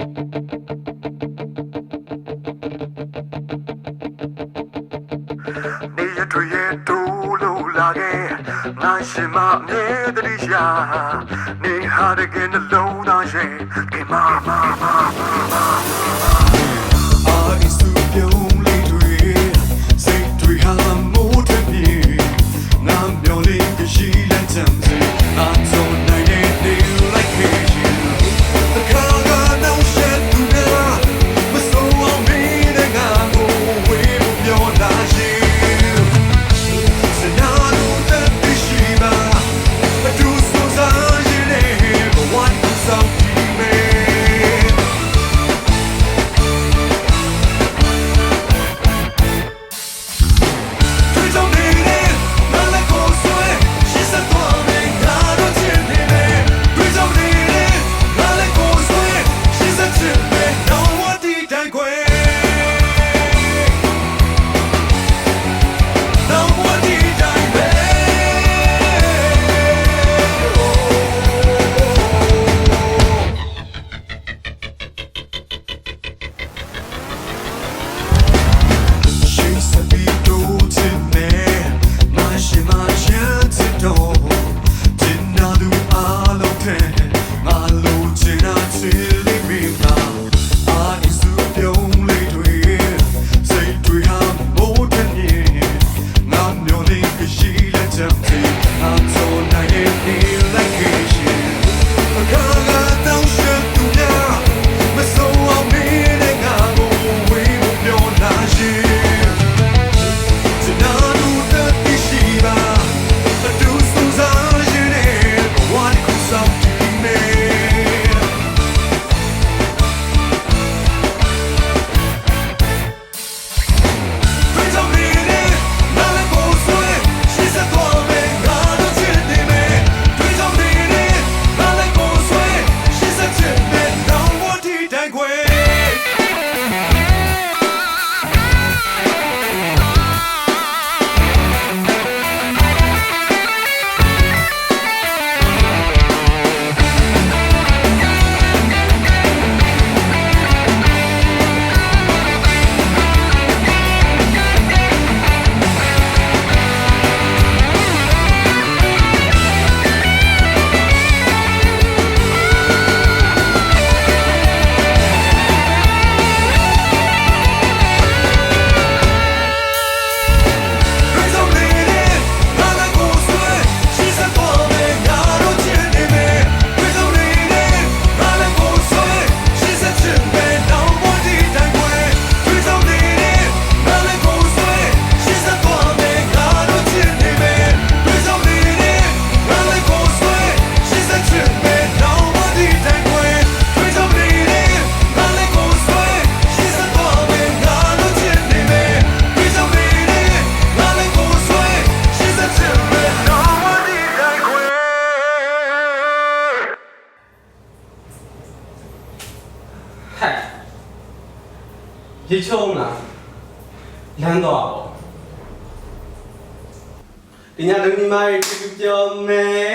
နေရတွေ့ရတူလို့လာခဲ့ငါရှင်မအမြဲတည်းရှာနေဟာတကယ်နှလုံးသားရှင်ကမအာဒီစုပြုံးလေးတွေစိတ်တွေဟာမိုးထပြေငါမျောလေးကရှိလက်ချမ်းစေအထုံးနိုင်တဲ့ day like Asian the color now shed to the but so I'm being a guy who will be your lifeရေချုံလားလမ်းတော့ပေါ့ဒီညလုံးဒီမိုင်းပြောမယ်